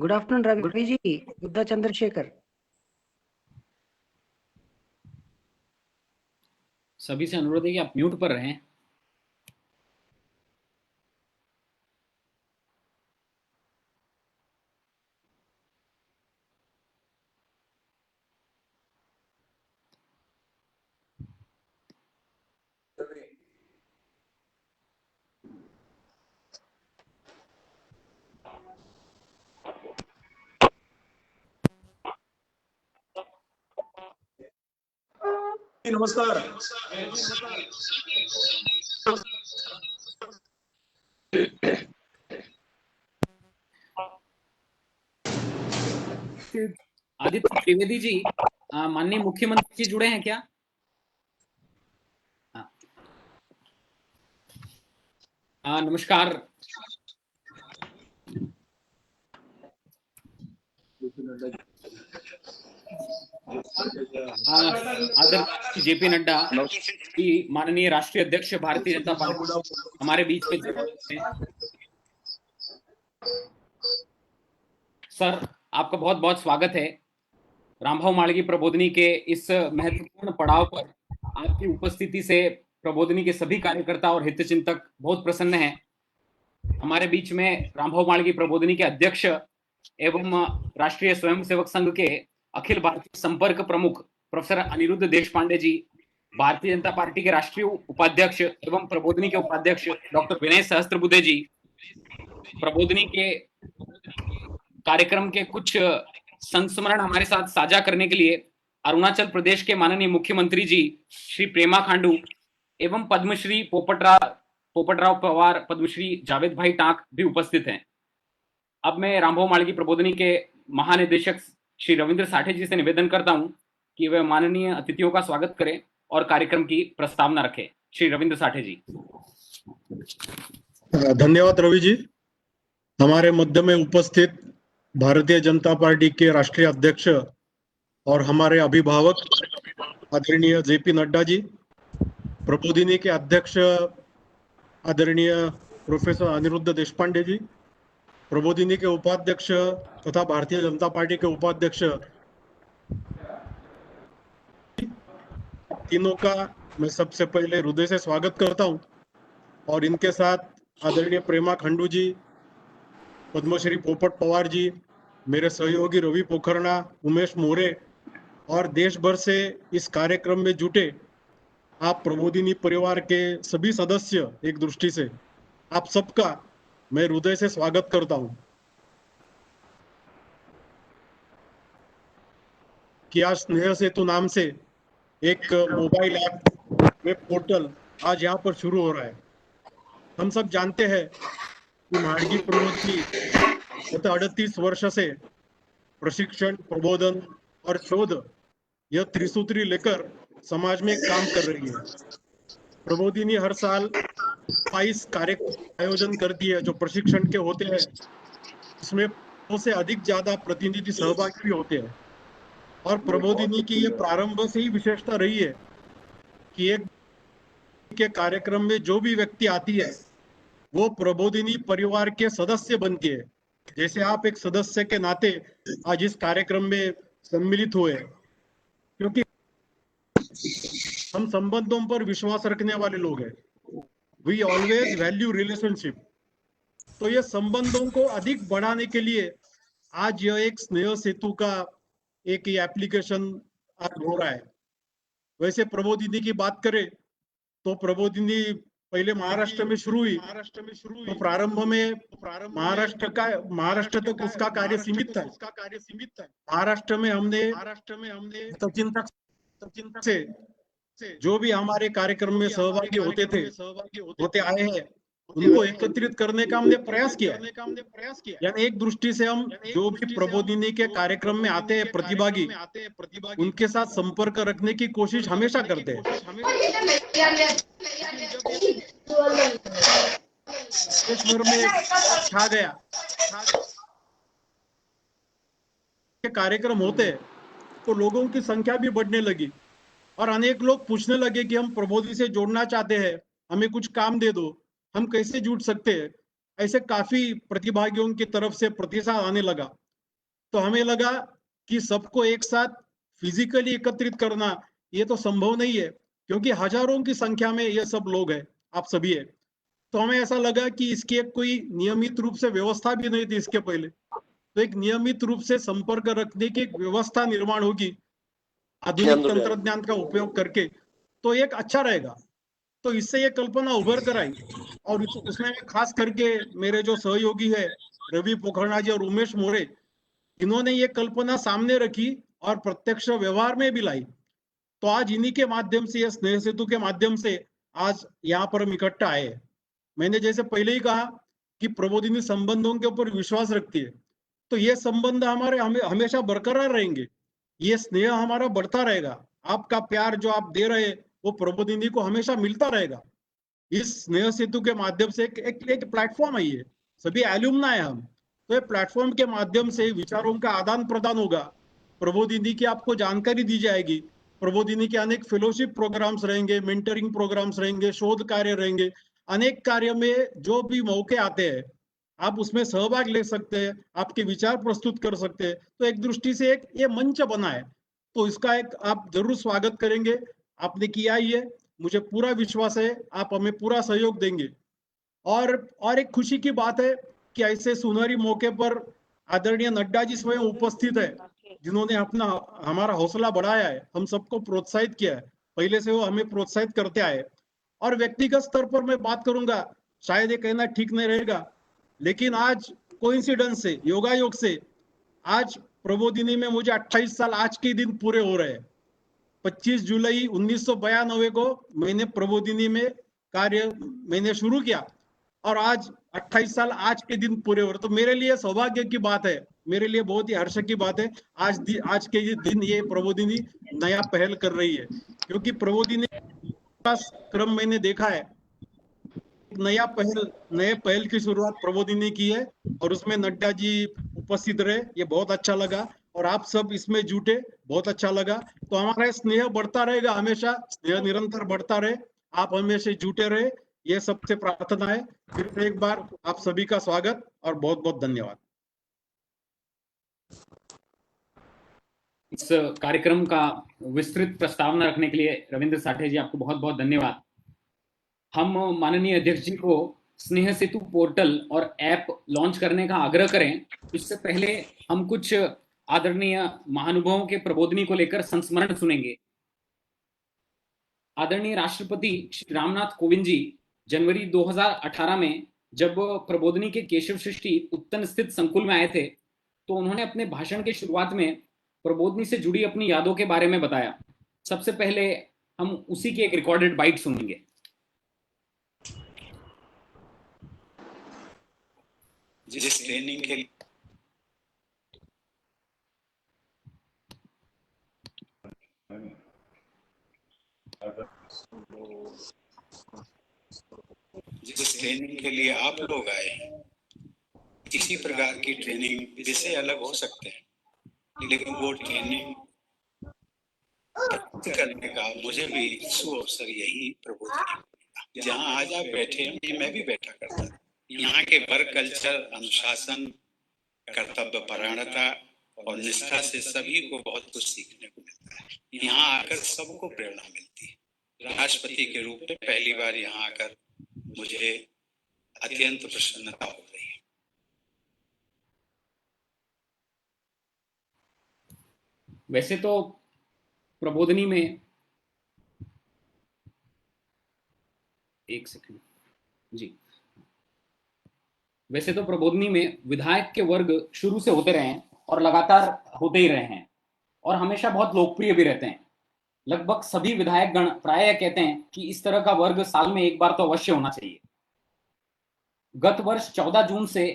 Good afternoon Ravi ji, Buddha Chandrashekhar. सभी से अनुरोध है कि आप म्यूट पर रहें। नमस्कार। आदित्य त्रिवेदी जी, माननीय मुख्यमंत्री जी जुड़े हैं क्या? नमस्कार। आदरणीय जेपी नड्डा जी, माननीय राष्ट्रीय अध्यक्ष भारतीय जनता पार्टी हमारे बीच में हैं। सर, आपका बहुत बहुत स्वागत है। रामभाव माळगी प्रबोधिनी के इस महत्वपूर्ण पड़ाव पर आपकी उपस्थिति से प्रबोधिनी के सभी कार्यकर्ता और हितचिंतक बहुत प्रसन्न हैं। हमारे बीच में रामभाव माळगी प्रबोधिनी के अध्यक्ष एवं राष्ट्रीय स्वयंसेवक संघ के अखिल भारतीय संपर्क प्रमुख प्रोफेसर अनिरुद्ध देशपांडे जी, भारतीय जनता पार्टी के राष्ट्रीय उपाध्यक्ष एवं प्रबोधिनी के उपाध्यक्ष डॉक्टर विनय सहस्त्रबुद्धे जी, प्रबोधिनी के कार्यक्रम के कुछ संस्मरण हमारे साथ साझा करने के लिए अरुणाचल प्रदेश के माननीय मुख्यमंत्री जी श्री प्रेमा खांडू एवं पद्मश्री पोपटराव पवार, पद्मश्री जावेद भाई टांक भी उपस्थित हैं। अब मैं रामभाव माळगी प्रबोधिनी के महानिदेशक श्री रविंद्र साठे जी से निवेदन करता हूं कि वे माननीय अतिथियों का स्वागत करें और कार्यक्रम की प्रस्तावना रखें। श्री रविंद्र साठे जी। धन्यवाद रवि जी। हमारे मध्य में उपस्थित भारतीय जनता पार्टी के राष्ट्रीय अध्यक्ष और हमारे अभिभावक आदरणीय जेपी नड्डा जी, प्रबोधिनी के अध्यक्ष आदरणीय प्रोफेसर अनिरुद्ध देशपांडे जी, प्रबोधिनी के उपाध्यक्ष तथा भारतीय जनता पार्टी के उपाध्यक्ष, तीनों का मैं सबसे पहले हृदय से स्वागत करता हूं। और इनके साथ आदरणीय प्रेमा खंडू जी, पद्मश्री पोपट पवार जी, मेरे सहयोगी रवि पोखरना, उमेश मोरे और देश भर से इस कार्यक्रम में जुटे आप प्रबोधिनी परिवार के सभी सदस्य, एक दृष्टि से आप सबका मैं हृदय से स्वागत करता हूं कि आज स्नेह सेतु नाम से एक मोबाइल ऐप वेब पोर्टल आज यहाँ पर शुरू हो रहा है। हम सब जानते हैं कि माळगी प्रबोधिनी गत 38 वर्ष से प्रशिक्षण, प्रबोधन और शोध यह त्रिसूत्री लेकर समाज में काम कर रही है। प्रबोधिनी हर साल 22 कार्यक्रम आयोजन करती है जो प्रशिक्षण के होते हैं। इसमें 100 से अधिक ज्यादा प्रतिनिधि सहभागी भी होते हैं। और प्रबोधिनी की ये प्रारंभ से ही विशेषता रही है कि एक के कार्यक्रम में जो भी व्यक्ति आती है वो प्रबोधिनी परिवार के सदस्य बनती है। जैसे आप एक सदस्य के नाते आज इस कार्यक्रम में सम्मिलित हुए, क्योंकि हम संबंधों पर विश्वास रखने वाले लोग हैं। We always value relationship. तो ये संबंधों को अधिक बढ़ाने के लिए आज यह एक स्नेह सेतु का एक एप्लीकेशन आज हो रहा है। वैसे प्रबोधिनी की बात करें तो प्रबोधिनी पहले महाराष्ट्र में शुरू हुई। तो प्रारंभ में महाराष्ट्र तक उसका कार्य सीमित था। महाराष्ट्र में हमने चिंतक से जो भी हमारे कार्यक्रम में सहभागी होते आए हैं उनको एकत्रित करने का हमने प्रयास किया। यानी एक दृष्टि से हम जो भी प्रबोधिनी के कार्यक्रम में आते हैं प्रतिभागी, उनके साथ संपर्क रखने की कोशिश हमेशा करते हैं। देशभर में छा गया कार्यक्रम होते तो लोगों की संख्या भी बढ़ने लगी और अनेक लोग पूछने लगे कि हम प्रबोधिनी से जोड़ना चाहते हैं, हमें कुछ काम दे दो, हम कैसे जुड़ सकते हैं। ऐसे काफी प्रतिभागियों की तरफ से प्रतिसाद आने लगा तो हमें लगा कि सबको एक साथ फिजिकली एकत्रित करना ये तो संभव नहीं है, क्योंकि हजारों की संख्या में ये सब लोग हैं, आप सभी है। तो हमें ऐसा लगा कि इसकी एक कोई नियमित रूप से व्यवस्था भी नहीं थी इसके पहले, तो एक नियमित रूप से संपर्क रखने की एक व्यवस्था निर्माण होगी आधुनिक तंत्रज्ञान का उपयोग करके, तो एक अच्छा रहेगा। तो इससे ये कल्पना उभर कर आई, और उसमें मैं खास करके मेरे जो सहयोगी है रवि पोखरणा जी और उमेश मोरे, इन्होंने ये कल्पना सामने रखी और प्रत्यक्ष व्यवहार में भी लाई। तो आज इन्हीं के माध्यम से, ये स्नेह सेतु के माध्यम से आज यहाँ पर हम इकट्ठा आए हैं। मैंने जैसे पहले ही कहा कि प्रबोधिनी संबंधों के ऊपर विश्वास रखती है, तो ये संबंध हमारे हमेशा बरकरार रहेंगे, ये स्नेह हमारा बढ़ता रहेगा। आपका प्यार जो आप दे रहे वो प्रबोधिनी को हमेशा मिलता रहेगा। इस स्नेह सेतु के माध्यम से एक प्लेटफॉर्म है, ये सभी एल्यूमना है हम, तो ये प्लेटफॉर्म के माध्यम से विचारों का आदान प्रदान होगा। प्रबोधिनी की आपको जानकारी दी जाएगी, प्रबोधिनी के अनेक फेलोशिप प्रोग्राम्स रहेंगे, मेंटरिंग प्रोग्राम्स रहेंगे, शोध कार्य रहेंगे, अनेक कार्य में जो भी मौके आते हैं आप उसमें सहभाग ले सकते हैं, आपके विचार प्रस्तुत कर सकते हैं। तो एक दृष्टि से एक ये मंच बना है, तो इसका एक आप जरूर स्वागत करेंगे। आपने किया ही है, मुझे पूरा विश्वास है आप हमें पूरा सहयोग देंगे। और एक खुशी की बात है कि ऐसे सुनहरी मौके पर आदरणीय नड्डा जी स्वयं उपस्थित है, जिन्होंने अपना हमारा हौसला बढ़ाया है, हम सबको प्रोत्साहित किया है, पहले से वो हमें प्रोत्साहित करते आए। और व्यक्तिगत स्तर पर मैं बात करूंगा, शायद ये कहना ठीक नहीं रहेगा, लेकिन आज कोइंसिडेंस से, योगायोग से, आज प्रबोधिनी में मुझे 28 साल आज के दिन पूरे हो रहे हैं। 25 जुलाई 1992 को मैंने प्रबोधिनी में कार्य मैंने शुरू किया, और आज 28 साल आज के दिन पूरे हो रहे। तो मेरे लिए सौभाग्य की बात है, मेरे लिए बहुत ही हर्ष की बात है, आज के ये दिन ये प्रबोधिनी नया पहल कर रही है, क्योंकि प्रबोधिनी का क्रम मैंने देखा है, नए पहल की शुरुआत प्रबोधिनी की है, और उसमें नड्डा जी उपस्थित रहे, ये बहुत अच्छा लगा, और आप सब इसमें जुटे, बहुत अच्छा लगा। तो हमारा स्नेह बढ़ता रहेगा, हमेशा स्नेह निरंतर बढ़ता रहे, आप हमेशा जुटे रहे, ये सबसे प्रार्थना है। फिर से एक बार आप सभी का स्वागत और बहुत बहुत धन्यवाद। इस कार्यक्रम का विस्तृत प्रस्तावना रखने के लिए रविंद्र साठे जी आपको बहुत बहुत धन्यवाद। हम माननीय अध्यक्ष जी को स्नेह सेतु पोर्टल और ऐप लॉन्च करने का आग्रह करें, इससे पहले हम कुछ आदरणीय महानुभावों के प्रबोधनी को लेकर संस्मरण सुनेंगे। आदरणीय राष्ट्रपति श्री रामनाथ कोविंद जी जनवरी 2018 में जब प्रबोधनी के केशव सृष्टि उत्तन स्थित संकुल में आए थे, तो उन्होंने अपने भाषण के शुरुआत में प्रबोधनी से जुड़ी अपनी यादों के बारे में बताया। सबसे पहले हम उसी की एक रिकॉर्डेड बाइट सुनेंगे। जिस ट्रेनिंग के लिए आप लोग आए हैं, इसी प्रकार की ट्रेनिंग विषय अलग हो सकते हैं, लेकिन वो ट्रेनिंग प्राप्त करने का मुझे भी सुअवसर यही प्रबोधनी, जहाँ आज आप बैठे हैं मैं भी बैठा करता था। यहाँ के वर्क कल्चर, अनुशासन, कर्तव्य परायणता और निष्ठा से सभी को बहुत कुछ सीखने को मिलता है। यहाँ आकर सबको प्रेरणा मिलती है। राष्ट्रपति के रूप में पहली बार यहाँ आकर मुझे अत्यंत प्रसन्नता हो रही है। वैसे तो प्रबोधनी में, एक सेकंड जी, वैसे तो प्रबोधनी में विधायक के वर्ग शुरू से होते रहे हैं और लगातार होते ही रहे हैं, और हमेशा बहुत लोकप्रिय भी रहते हैं। लगभग सभी विधायक गण प्रायः कहते हैं कि इस तरह का वर्ग साल में एक बार तो अवश्य होना चाहिए। गत वर्ष 14 जून से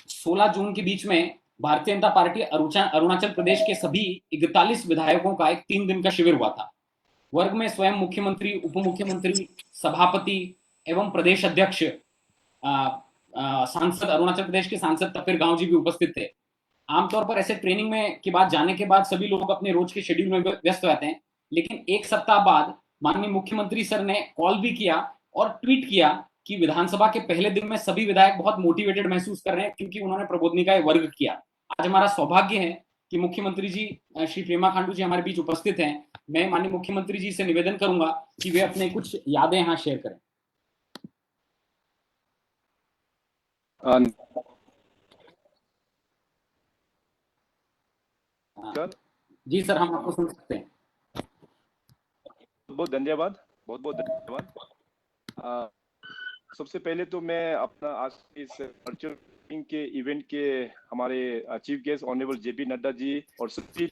16 जून के बीच में भारतीय जनता पार्टी अरुणाचल प्रदेश के सभी 41 विधायकों का एक 3 दिन का शिविर हुआ था। वर्ग में स्वयं मुख्यमंत्री, उप मुख्यमंत्री, सभापति एवं प्रदेश अध्यक्ष, सांसद, अरुणाचल प्रदेश के सांसद तपिर गांव जी भी उपस्थित थे। आमतौर पर ऐसे ट्रेनिंग में के बाद जाने के बाद सभी लोग अपने रोज के शेड्यूल में व्यस्त रहते हैं, लेकिन एक सप्ताह बाद माननीय मुख्यमंत्री सर ने कॉल भी किया और ट्वीट किया कि विधानसभा के पहले दिन में सभी विधायक बहुत मोटिवेटेड महसूस कर रहे हैं, क्योंकि उन्होंने प्रबोधनी का वर्ग किया। आज हमारा सौभाग्य है कि मुख्यमंत्री जी श्री पेमा खांडू जी हमारे बीच उपस्थित हैं। मैं माननीय मुख्यमंत्री जी से निवेदन करूंगा कि वे अपने कुछ यादें यहाँ शेयर करें। सर, जी सर, हम आपको सुन सकते हैं। बहुत धन्यवाद, बहुत बहुत धन्यवाद। सबसे पहले तो मैं अपना आज इस वर्चुअल मीटिंग के इवेंट के हमारे chief guest honourable JP Nadda ji और सभी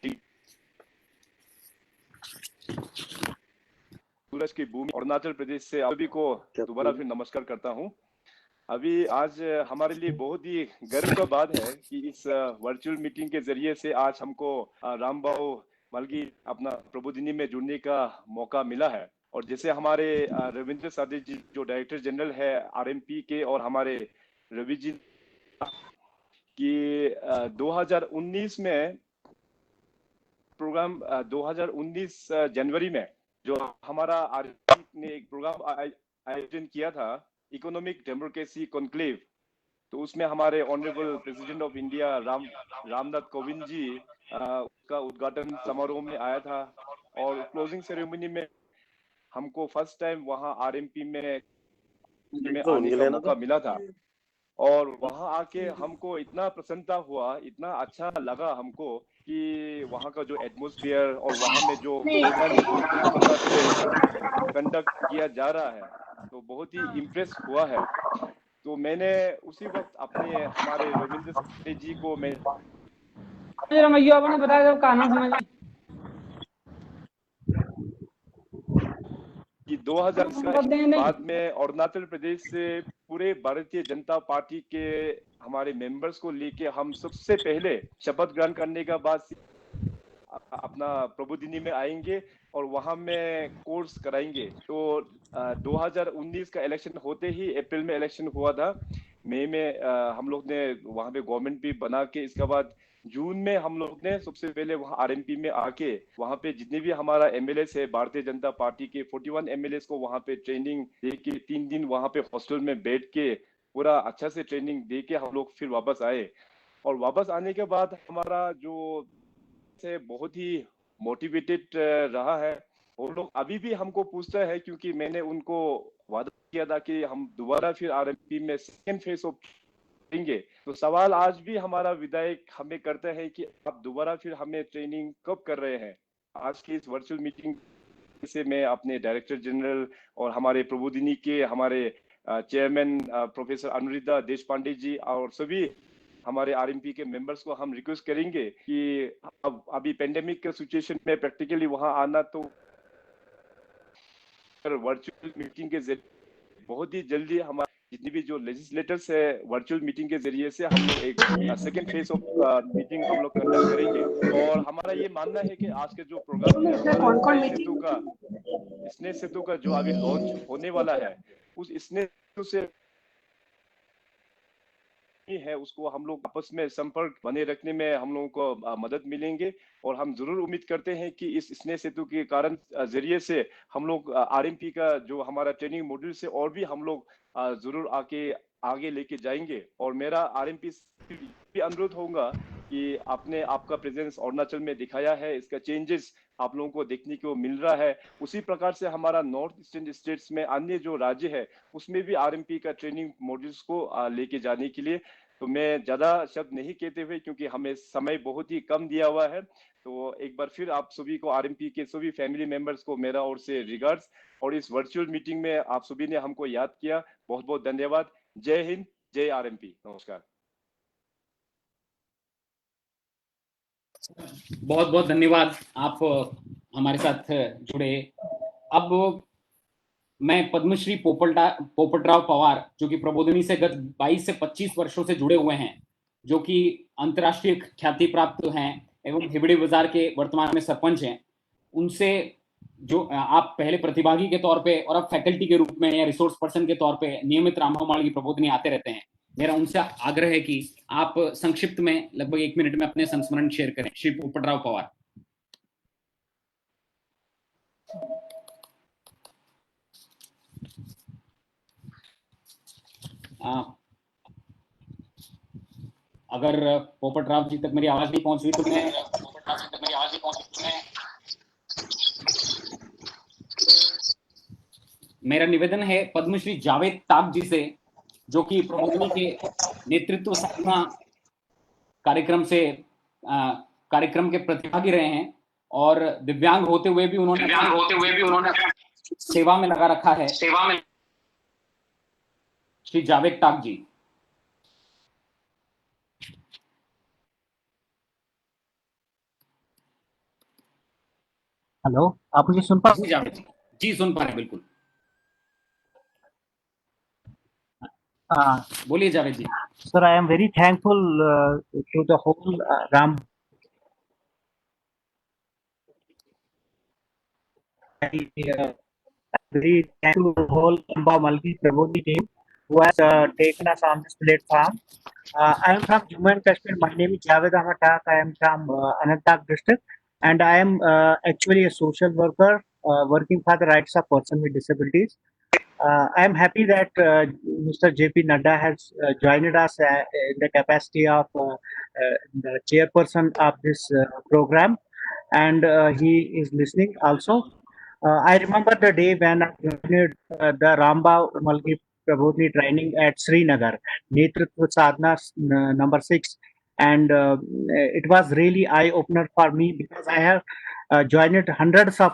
सूरज की भूमि अरुणाचल प्रदेश से सभी को दोबारा फिर नमस्कार करता हूं। अभी आज हमारे लिए बहुत ही गर्व का बात है कि इस वर्चुअल मीटिंग के जरिए से आज हमको रामबाऊ मालगी अपना प्रबोधिनी में जुड़ने का मौका मिला है। और जैसे हमारे रविंद्र सादे जी जो डायरेक्टर जनरल है आरएमपी के और हमारे रवि जी की 2019 में प्रोग्राम 2019 जनवरी में जो हमारा आरएमपी ने एक प्रोग्राम आयोजन किया था इकोनॉमिक डेमोक्रेसी कॉन्क्लेव, तो उसमें हमारे honourable president of India Ramnath Kovind ji का उद्घाटन समारोह में आया था और क्लोजिंग सेरेमनी में हमको फर्स्ट टाइम वहां आरएमपी में आने का मौका मिला था। और वहां आके हमको इतना प्रसन्नता हुआ, इतना अच्छा लगा हमको कि वहां का जो एटमॉस्फेयर और वहां में जो प्रोग्राम जिस प्रकार से कंडक्ट किया जा रहा है तो बहुत ही इम्प्रेस हुआ है। तो मैंने उसी वक्त अपने हमारे रविंद्र सादे जी को मैं कि 2000 का बाद में अरुणाचल प्रदेश से पूरे भारतीय जनता पार्टी के हमारे मेंबर्स को लेके हम सबसे पहले शपथ ग्रहण करने का बाद अपना प्रबोधिनी में आएंगे और वहां में कोर्स कराएंगे। तो 2019 का इलेक्शन होते ही अप्रैल में इलेक्शन हुआ था, मई में हम लोग ने वहां पे गवर्नमेंट भी बना के इसके बाद जून में हम लोग ने सबसे पहले वहां आरएमपी में आके वहां पे जितने भी हमारा एमएलए है भारतीय जनता पार्टी के 41 एमएलए को वहां पे ट्रेनिंग दे के 3 दिन वहां पे हॉस्टल में बैठ के पूरा अच्छा से ट्रेनिंग दे के हम लोग फिर वापस आए। और वापस आने के बाद हमारा जो से बहुत ही मोटिवेटेड रहा है। वो लोग अभी भी हमको पूछता है क्योंकि मैंने उनको वादा किया था कि हम दोबारा फिर आरएमपी में सेकेंड फेज ऑफ देंगे। तो सवाल आज भी हमारा विधायक हमें करता है कि आप दोबारा फिर हमें ट्रेनिंग कब कर रहे हैं। आज की इस वर्चुअल मीटिंग से मैं अपने डायरेक्टर जनरल और हमारे प्रबोधिनी के हमारे चेयरमैन प्रोफेसर अनुरिधा देशपांडे जी और सभी हमारे आरएमपी के मेंबर्स को हम रिक्वेस्ट करेंगे कि अब अभी पेंडेमिक के सिचुएशन में प्रैक्टिकली वहां आना तो वर्चुअल मीटिंग के जरिए बहुत ही जल्दी हमारे जितनी भी जो लेजिस्लेटर्स है वर्चुअल मीटिंग के जरिए से हम लोग एक सेकेंड फेज ऑफ मीटिंग हम लोग कंडक्ट करेंगे। और हमारा ये मानना है कि आज के जो प्रोग्राम है हमारा स्नेह सेतु का जो अभी लॉन्च होने वाला है उस स्नेह सेतु से है उसको हम लोग आपस में संपर्क बने रखने में हम लोगों को मदद मिलेंगे। और हम जरूर उम्मीद करते हैं कि इस स्नेह सेतु के कारण जरिए से हम लोग आरएमपी का जो हमारा ट्रेनिंग मॉड्यूल से और भी हम लोग जरूर आगे लेके जाएंगे। और मेरा आरएमपी भी अनुरोध होगा कि आपने आपका प्रेजेंस अरुणाचल में दिखाया है, इसका चेंजेस आप लोगों को देखने को मिल रहा है। उसी प्रकार से हमारा नॉर्थ ईस्टर्न स्टेट्स में अन्य जो राज्य है उसमें भी आरएमपी का ट्रेनिंग मॉड्यूल्स को लेके जाने के लिए। तो मैं ज्यादा शब्द नहीं कहते हुए क्योंकि हमें समय बहुत ही कम दिया हुआ है, तो एक बार फिर आप सभी को आरएमपी के सभी फैमिली मेंबर्स को मेरा ओर से रिगार्ड्स। और इस वर्चुअल मीटिंग में आप सभी ने हमको याद किया, बहुत बहुत धन्यवाद। जय हिंद, जय आरएमपी, नमस्कार। बहुत बहुत धन्यवाद, आप हमारे साथ जुड़े। अब मैं पद्मश्री पोपटराव पवार जो कि प्रबोधिनी से गत 22 से 25 वर्षों से जुड़े हुए हैं, जो कि अंतर्राष्ट्रीय ख्याति प्राप्त हैं एवं हिबड़ी बाजार के वर्तमान में सरपंच हैं, उनसे जो आप पहले प्रतिभागी के तौर पे और अब फैकल्टी के रूप में या रिसोर्स पर्सन के तौर पे नियमित रामभाऊ मालगी प्रबोधिनी आते रहते हैं, मेरा उनसे आग्रह है कि आप संक्षिप्त में लगभग 1 मिनट में अपने संस्मरण शेयर करें। श्री पोपटराव पवार। अगर पोपट राव जी तक मेरी आवाज नहीं पहुंच रही तो मैं मेरा निवेदन है पद्मश्री जावेद ताक जी से, जो कि प्रबोधिनी के नेतृत्व साधना कार्यक्रम के प्रतिभागी रहे हैं और दिव्यांग होते हुए भी उन्होंने सेवा में लगा रखा है। श्री जावेद ताक जी। हेलो, आप मुझे सुन पा जी जावेद जी, जी सुन पा रहे हैं बिल्कुल। बोलिए Javed ji. Sir, I am very thankful to the whole Ram very thankful to the whole Amba Malki Prabodhi team who has taken us on this platform. I am from Jammu and Kashmir. My name is Javed Ahmad Tak. I am from Anantnag district, and I am actually a social worker working for the rights of persons with disabilities. I am happy that Mr. JP Nadda has joined us in the capacity of the chairperson of this program, and he is listening also. I remember the day when I joined the Ramba Malki Prabodhini training at Srinagar, Netritva Sadhana number 6. And it was really eye opener for me because I have joined hundreds of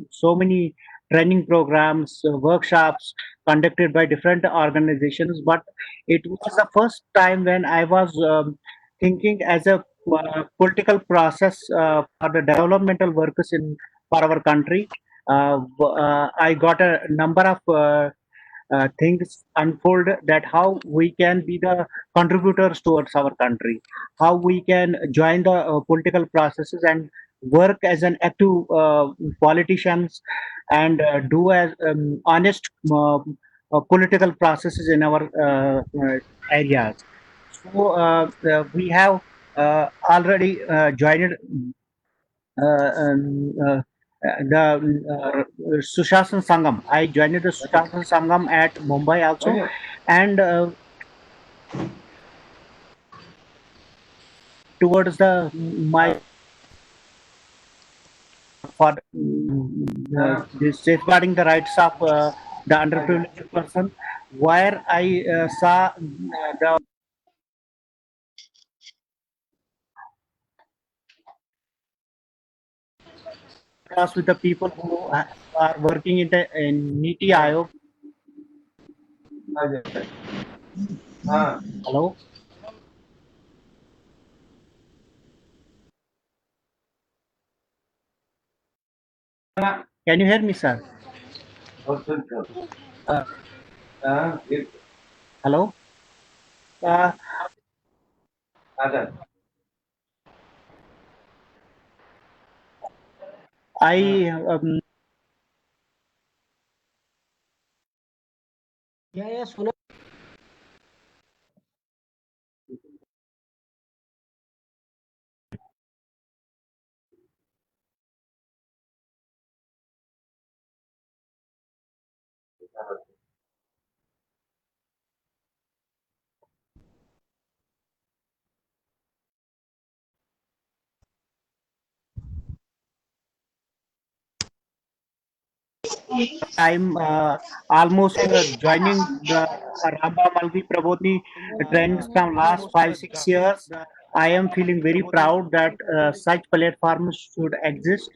so many training programs, workshops conducted by different organizations. But it was the first time when I was thinking as a political process for the developmental workers in for our country. I got a number of things unfold that how we can be the contributors towards our country, how we can join the political processes and work as an active politicians and do as honest political processes in our areas. So we have already joined the Sushasan Sangam. I joined the Sushasan Sangam at Mumbai also, and towards the my for this safeguarding the rights of the underprivileged person, where I saw the class with the people who are working in the Niti Aayog. Hello. Can you hear me, sir? Hello. I या सुना। I'm almost joining the Ramba Malvi Prabodhi trends from last 5-6 years. I am feeling very proud that such platforms should exist.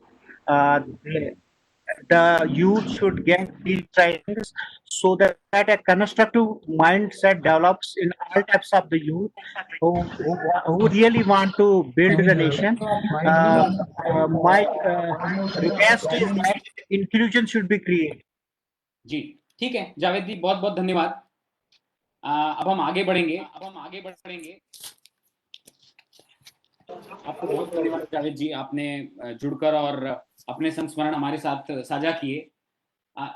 The youth should get these trainings so that a constructive mindset develops in all types of the youth who really want to build the nation. My request is that inclusion should be created. जी ठीक है जावेद जी, बहुत बहुत धन्यवाद। अब हम आगे बढ़ेंगे। आपको बहुत धन्यवाद जावेद जी, आपने जुड़कर और अपने संस्मरण हमारे साथ साझा किए।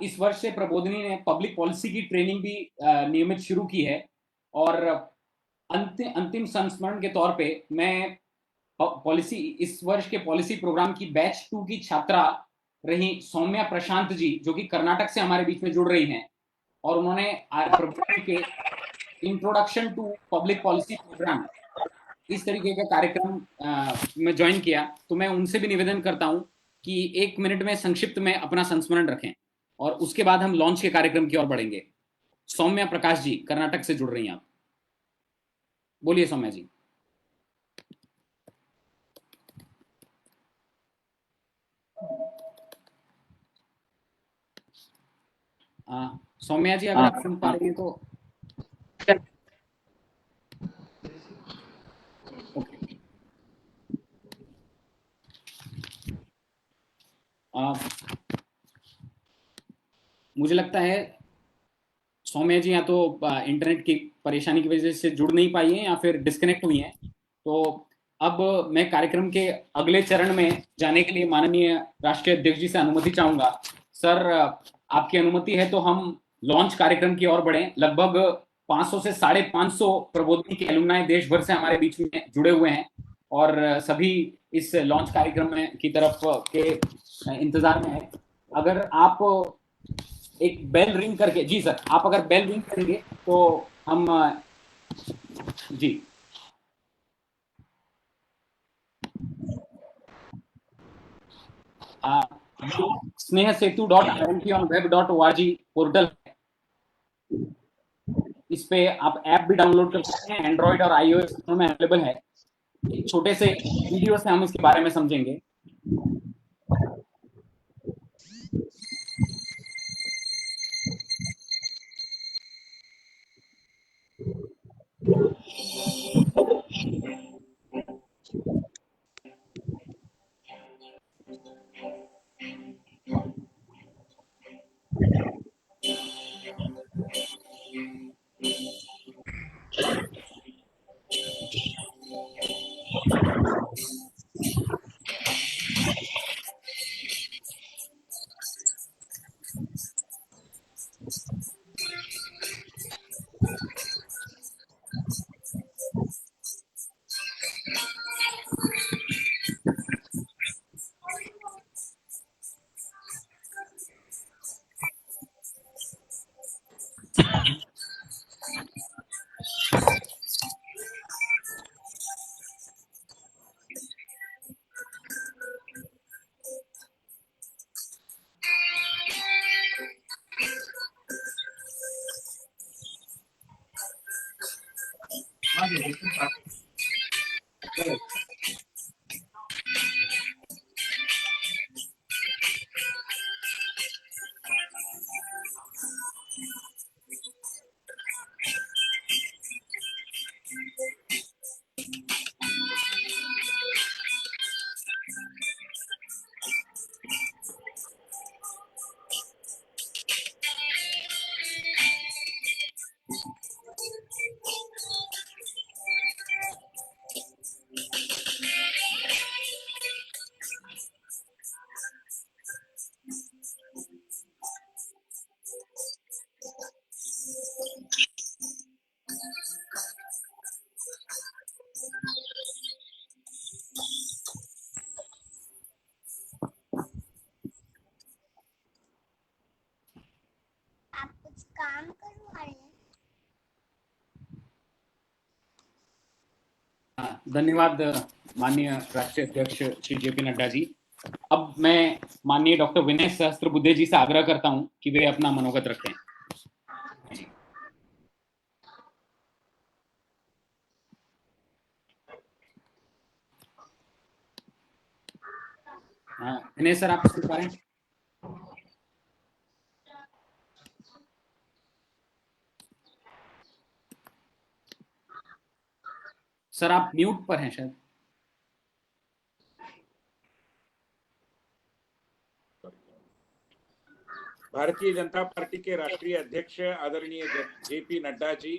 इस वर्ष से प्रबोधिनी ने पब्लिक पॉलिसी की ट्रेनिंग भी नियमित शुरू की है और अंतिम संस्मरण के तौर पे मैं पॉलिसी इस वर्ष के पॉलिसी प्रोग्राम की बैच 2 की छात्रा रही सौम्या प्रशांत जी, जो कि कर्नाटक से हमारे बीच में जुड़ रही हैं और उन्होंने प्रबोधिनी के introduction to public policy program, इस तरीके का कार्यक्रम में ज्वाइन किया, तो मैं उनसे भी निवेदन करता हूं कि 1 मिनट में संक्षिप्त में अपना संस्मरण रखें और उसके बाद हम लॉन्च के कार्यक्रम की ओर बढ़ेंगे। सौम्या प्रकाश जी कर्नाटक से जुड़ रही हैं आप, बोलिए सौम्या जी। सौम्या जी अगर आप सुन पा रही हैं तो ओके। मुझे लगता है सौम्या जी या तो इंटरनेट की परेशानी की वजह से जुड़ नहीं पाई हैं या फिर डिस्कनेक्ट हुई हैं। तो अब मैं कार्यक्रम के अगले चरण में जाने के लिए माननीय राष्ट्रीय अध्यक्ष जी से अनुमति चाहूंगा। सर, आपकी अनुमति है तो हम लॉन्च कार्यक्रम की ओर बढ़ें। लगभग 500 से 550 प्रबोधिनी के एलुमनाई देश भर से हमारे बीच में जुड़े हुए हैं और सभी इस लॉन्च कार्यक्रम में की तरफ के इंतजार में है। अगर आप एक बेल रिंग करके, जी सर, आप अगर बेल रिंग करेंगे तो हम जी snehasetu.imt-on-web.org पोर्टल है, इस पे आप ऐप भी डाउनलोड कर सकते हैं, एंड्रॉइड और iOS दोनों में अवेलेबल है। एक छोटे से वीडियो से हम इसके बारे में समझेंगे। काम करवा रहे हैं। धन्यवाद माननीय राष्ट्रीय अध्यक्ष श्री जेपी नड्डा जी। अब मैं माननीय डॉक्टर विनय सहस्त्रबुद्धे जी से आग्रह करता हूं कि वे अपना मनोगत रखें। विनय सर, आप सुन पा रहे हैं? सर, आप म्यूट पर हैं शायद। भारतीय जनता पार्टी के राष्ट्रीय अध्यक्ष आदरणीय जेपी नड्डा जी,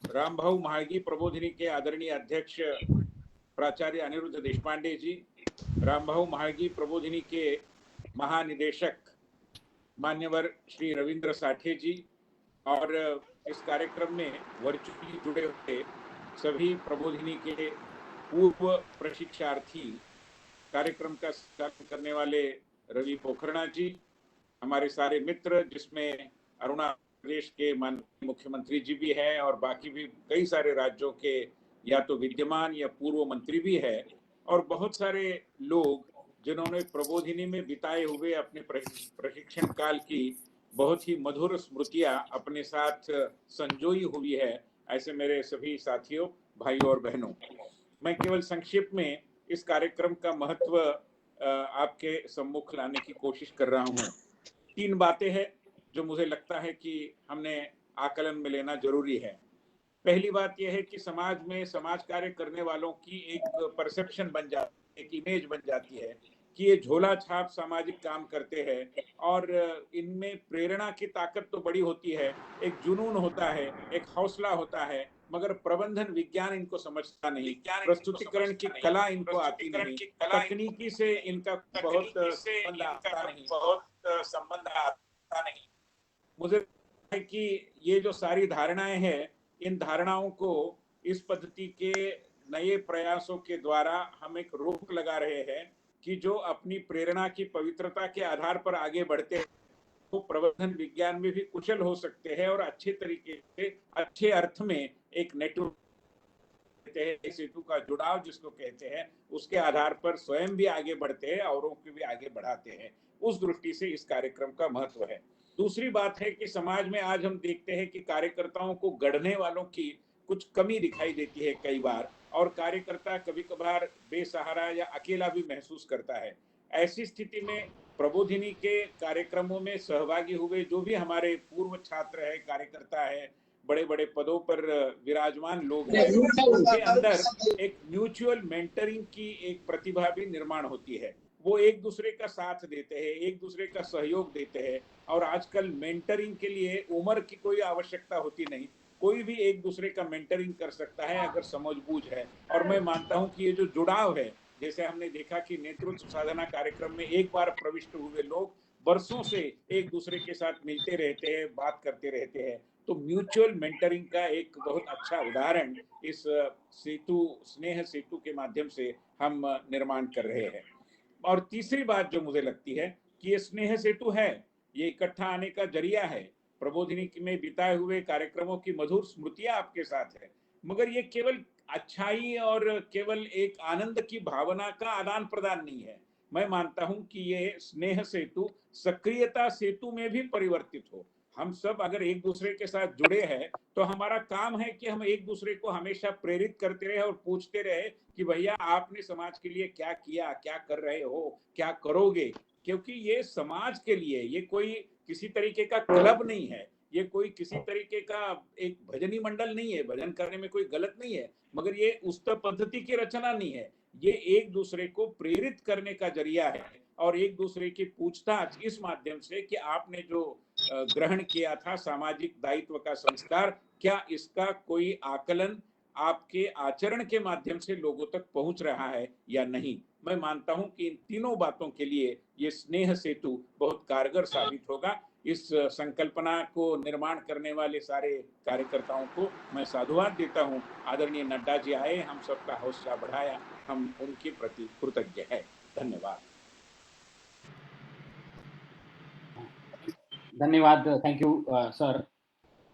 रामभाऊ म्हाळगी प्रबोधिनी के आदरणीय अध्यक्ष प्राचार्य अनिरुद्ध देशपांडे जी, रामभाऊ म्हाळगी प्रबोधिनी के महानिदेशक मान्यवर श्री रविंद्र साठे जी और इस कार्यक्रम में वर्चुअली जुड़े हुए सभी प्रबोधिनी के पूर्व प्रशिक्षार्थी, कार्यक्रम का संचालन करने वाले रवि पोखरणा जी, हमारे सारे मित्र जिसमें अरुणा प्रदेश के माननीय मुख्यमंत्री जी भी हैं और बाकी भी कई सारे राज्यों के या तो विद्यमान या पूर्व मंत्री भी है और बहुत सारे लोग जिन्होंने प्रबोधिनी में बिताए हुए अपने प्रशिक्षण काल की बहुत ही मधुर स्मृतियां अपने साथ संजोई हुई है। ऐसे मेरे सभी साथियों, भाइयों और बहनों, मैं केवल संक्षेप में इस कार्यक्रम का महत्व आपके सम्मुख लाने की कोशिश कर रहा हूं। 3 बातें हैं जो मुझे लगता है कि हमने आकलन में लेना जरूरी है। पहली बात यह है कि समाज में समाज कार्य करने वालों की एक परसेप्शन बन जाती है, एक इमेज बन जाती है कि ये झोला छाप सामाजिक काम करते हैं और इनमें प्रेरणा की ताकत तो बड़ी होती है, एक जुनून होता है, एक हौसला होता है, मगर प्रबंधन विज्ञान इनको समझता नहीं, प्रस्तुतिकरण की कला इनको आती नहीं, तकनीकी से इनका बहुत संबंध आता नहीं। मुझे लगता है कि ये जो सारी धारणाएं हैं, इन धारणाओं को इस पद्धति के नए प्रयासों के द्वारा हम एक रोक लगा रहे हैं कि जो अपनी प्रेरणा की पवित्रता के आधार पर आगे बढ़ते हैं वो प्रबंधन विज्ञान में भी कुशल हो सकते हैं और अच्छे तरीके से, अच्छे अर्थ में एक नेटवर्क सेतु का जुड़ाव जिसको कहते हैं, उसके आधार पर स्वयं भी आगे बढ़ते हैं, औरों को भी आगे बढ़ाते हैं। उस दृष्टि से इस कार्यक्रम का महत्व है। दूसरी बात है कि समाज में आज हम देखते हैं कि कार्यकर्ताओं को गढ़ने वालों की कुछ कमी दिखाई देती है कई बार, और कार्यकर्ता कभी कभार बेसहारा या अकेला भी महसूस करता है। ऐसी स्थिति में प्रबोधिनी के कार्यक्रमों में सहभागी हुए जो भी हमारे पूर्व छात्र है, कार्यकर्ता है, बड़े बड़े पदों पर विराजमान लोग हैं, उनके अंदर एक म्यूचुअल मेंटरिंग की एक प्रतिभा भी निर्माण होती है। वो एक दूसरे का साथ देते हैं, एक दूसरे का सहयोग देते हैं, और आजकल मेंटरिंग के लिए उम्र की कोई आवश्यकता होती नहीं, कोई भी एक दूसरे का मेंटरिंग कर सकता है अगर समझबूझ है। और मैं मानता हूं कि ये जो जुड़ाव है, जैसे हमने देखा कि नेतृत्व साधना कार्यक्रम में एक बार प्रविष्ट हुए लोग बरसों से एक दूसरे के साथ मिलते रहते हैं, बात करते रहते हैं, तो म्यूचुअल मेंटरिंग का एक बहुत अच्छा उदाहरण इस सेतु, स्नेह सेतु के माध्यम से हम निर्माण कर रहे हैं। और तीसरी बात जो मुझे लगती है कि ये स्नेह सेतु है, ये इकट्ठा आने का जरिया है। प्रबोधिनी में बिताए हुए कार्यक्रमों की मधुर स्मृतियां आपके साथ है, मगर ये केवल अच्छाई और केवल एक आनंद की भावना का आदान प्रदान नहीं है। मैं मानता हूं कि ये स्नेह सेतु सक्रियता सेतु में भी परिवर्तित हो। हम सब अगर एक दूसरे के साथ जुड़े हैं तो हमारा काम है कि हम एक दूसरे को हमेशा प्रेरित करते रहे और पूछते रहे कि भैया आपने समाज के लिए क्या किया, क्या कर रहे हो, क्या करोगे, क्योंकि ये समाज के लिए, ये कोई किसी तरीके का क्लब नहीं है, ये कोई किसी तरीके का एक भजनी मंडल नहीं है, भजन करने में कोई गलत नहीं है, मगर ये उस्तव पद्धति की रचना नहीं है, ये एक दूसरे को प्रेरित करने का जरिया है और एक दूसरे की पूछताछ इस माध्यम से कि आपने जो ग्रहण किया था सामाजिक दायित्व का संस्कार, क्या इसका कोई आकलन आपके आचरण के माध्यम से लोगों तक पहुंच रहा है या नहीं। मैं मानता हूं कि इन तीनों बातों के लिए ये स्नेह सेतु बहुत कारगर साबित होगा। इस संकल्पना को निर्माण करने वाले सारे कार्यकर्ताओं को मैं साधुवाद देता हूं। आदरणीय नड्डा जी आए, हम सबका हौसला बढ़ाया, हम उनके प्रति कृतज्ञ है। धन्यवाद। धन्यवाद, थैंक यू सर।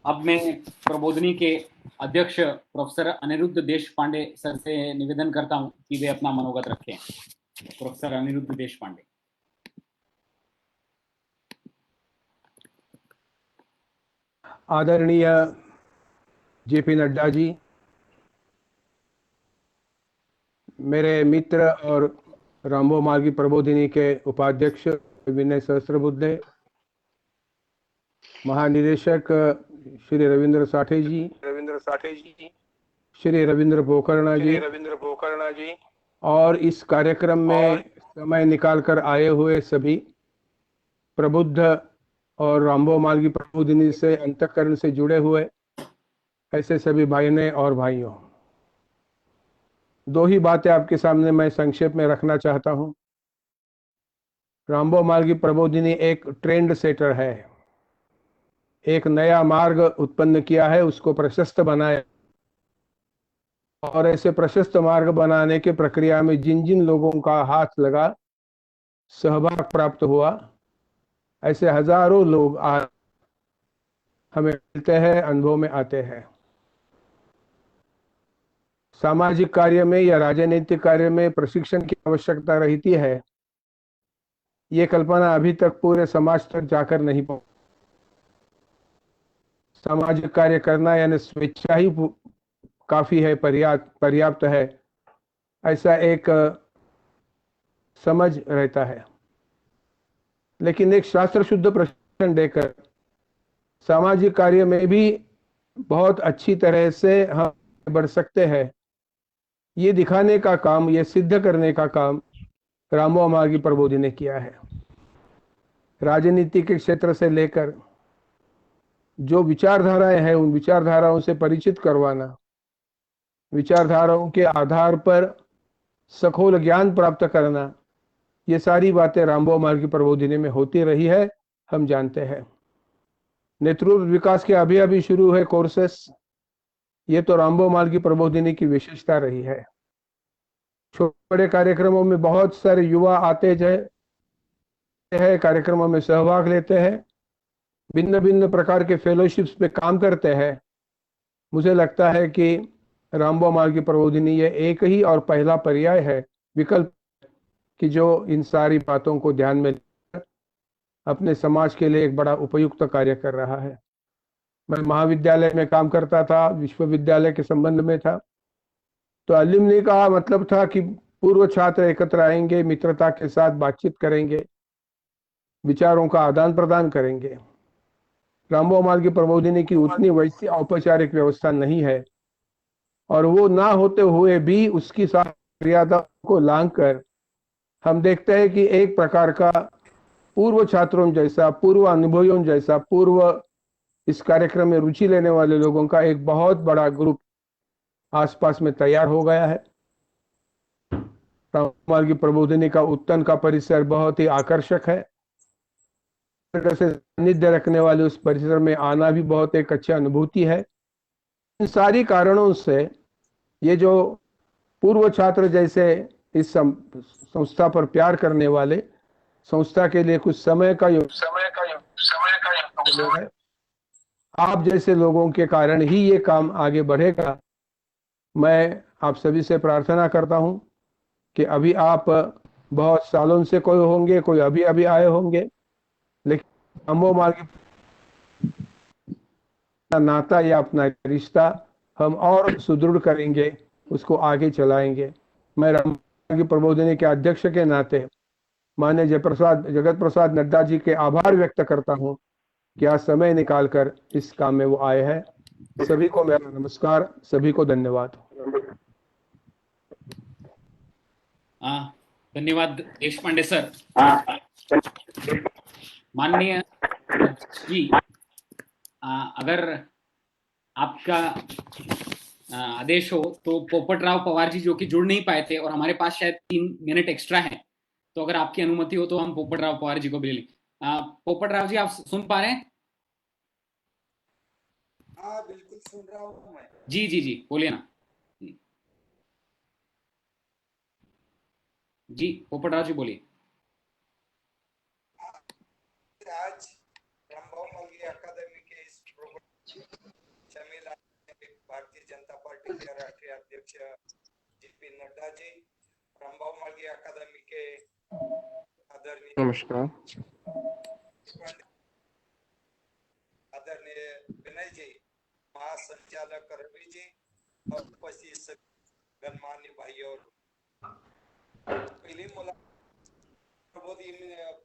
अब मैं प्रबोधिनी के अध्यक्ष प्रोफेसर अनिरुद्ध देशपांडे सर से निवेदन करता हूं कि वे अपना मनोगत रखें। प्रोफेसर अनिरुद्ध देशपांडे। आदरणीय जेपी नड्डा जी, मेरे मित्र और रामभाऊ मालगी प्रबोधिनी के उपाध्यक्ष विनय सहस्त्रबुद्धे, महानिदेशक श्री रविंद्र साठे जी, श्री रविंद्र पोखरणा जी, और इस कार्यक्रम में समय निकालकर आए हुए सभी प्रबुद्ध और रामभाऊ मालगी प्रबोधिनी से अंतःकरण से जुड़े हुए ऐसे सभी बहनें और भाइयों, दो ही बातें आपके सामने मैं संक्षेप में रखना चाहता हूं। रामभाऊ मालगी प्रबोधिनी एक ट्रेंड सेटर है, एक नया मार्ग उत्पन्न किया है, उसको प्रशस्त बनाया, और ऐसे प्रशस्त मार्ग बनाने के प्रक्रिया में जिन जिन लोगों का हाथ लगा, सहभाग प्राप्त हुआ, ऐसे हजारों लोग आज हमें मिलते हैं, अनुभव में आते हैं। सामाजिक कार्य में या राजनीतिक कार्य में प्रशिक्षण की आवश्यकता रहती है, ये कल्पना अभी तक पूरे समाज तक जाकर नहीं पहुंची। सामाजिक कार्य करना यानी स्वेच्छा ही काफी है, पर्याप्त है, ऐसा एक समझ रहता है। लेकिन एक शास्त्र शुद्ध प्रशिक्षण देकर सामाजिक कार्य में भी बहुत अच्छी तरह से हम बढ़ सकते हैं, ये दिखाने का काम, ये सिद्ध करने का काम रामभाऊ मालगी प्रबोधी ने किया है। राजनीति के क्षेत्र से लेकर जो विचारधाराएं हैं, उन विचारधाराओं से परिचित करवाना, विचारधाराओं के आधार पर सखोल ज्ञान प्राप्त करना, ये सारी बातें रामभाऊ मालगी प्रबोधिनी में होती रही है, हम जानते हैं। नेतृत्व विकास के अभी अभी शुरू है कोर्सेस, ये तो रामभाऊ मालगी प्रबोधिनी की विशेषता रही है। छोटे बड़े कार्यक्रमों में बहुत सारे युवा आते हैं, कार्यक्रमों में सहभाग लेते हैं, भिन्न भिन्न प्रकार के फेलोशिप्स पे काम करते हैं। मुझे लगता है कि रामभाऊ मालगी प्रबोधिनी ये एक ही और पहला पर्याय है, विकल्प, कि जो इन सारी बातों को ध्यान में लेकर अपने समाज के लिए एक बड़ा उपयुक्त कार्य कर रहा है। मैं महाविद्यालय में काम करता था, विश्वविद्यालय के संबंध में था, तो अलुमनी का मतलब था कि पूर्व छात्र एकत्र आएंगे, मित्रता के साथ बातचीत करेंगे, विचारों का आदान प्रदान करेंगे। रामभाऊ मालगी प्रबोधिनी की उतनी वैसी औपचारिक व्यवस्था नहीं है, और वो ना होते हुए भी उसकी सारी मर्यादा को लांघ कर हम देखते हैं कि एक प्रकार का पूर्व छात्रों जैसा, पूर्व अनुभवियों जैसा, पूर्व इस कार्यक्रम में रुचि लेने वाले लोगों का एक बहुत बड़ा ग्रुप आसपास में तैयार हो गया है। रामभाऊ मालगी प्रबोधिनी का उत्तन का परिसर बहुत ही आकर्षक है, से सानिध्य रखने वाले उस परिसर में आना भी बहुत एक अच्छी अनुभूति है। इन सारी कारणों से ये जो पूर्व छात्र जैसे इस संस्था पर प्यार करने वाले, संस्था के लिए कुछ समय का योग है, आप जैसे लोगों के कारण ही ये काम आगे बढ़ेगा। मैं आप सभी से प्रार्थना करता हूं कि अभी आप बहुत सालों से कोई होंगे, कोई अभी अभी आए होंगे, लेकिन रामभाऊ मालगी नाता या अपना रिश्ता हम और सुदृढ़ करेंगे, उसको आगे चलाएंगे। मैं रामभाऊ मालगी प्रबोधिनी के अध्यक्ष के नाते माननीय जगत प्रसाद नड्डा जी के आभार व्यक्त करता हूं कि आज समय निकालकर इस काम में वो आए हैं। सभी को मेरा नमस्कार, सभी को धन्यवाद। धन्यवाद देशपांडे सर। माननीय जी, अगर आपका आदेश हो तो पोपटराव पवार जी, जो कि जुड़ नहीं पाए थे और हमारे पास शायद 3 मिनट एक्स्ट्रा है, तो अगर आपकी अनुमति हो तो हम पोपटराव पवार जी को भी ले लें। पोपटराव जी, आप सुन पा रहे हैं? हाँ, बिल्कुल सुन रहा हूँ मैं। जी जी जी, बोलिए ना जी, पोपटराव जी बोलिए। आज रामभाऊ मालगी अकादमी के इस प्रोग्राम शामिल भारतीय जनता पार्टी के राष्ट्रीय अध्यक्ष जेपी नड्डा जी, रामभाऊ मालगी अकादमी के आदरणीय नमस्कार आदरणीय विनय जी, महासंचालक रवि जी और उपस्थित गणमान्य भाई और पहली मुलाकात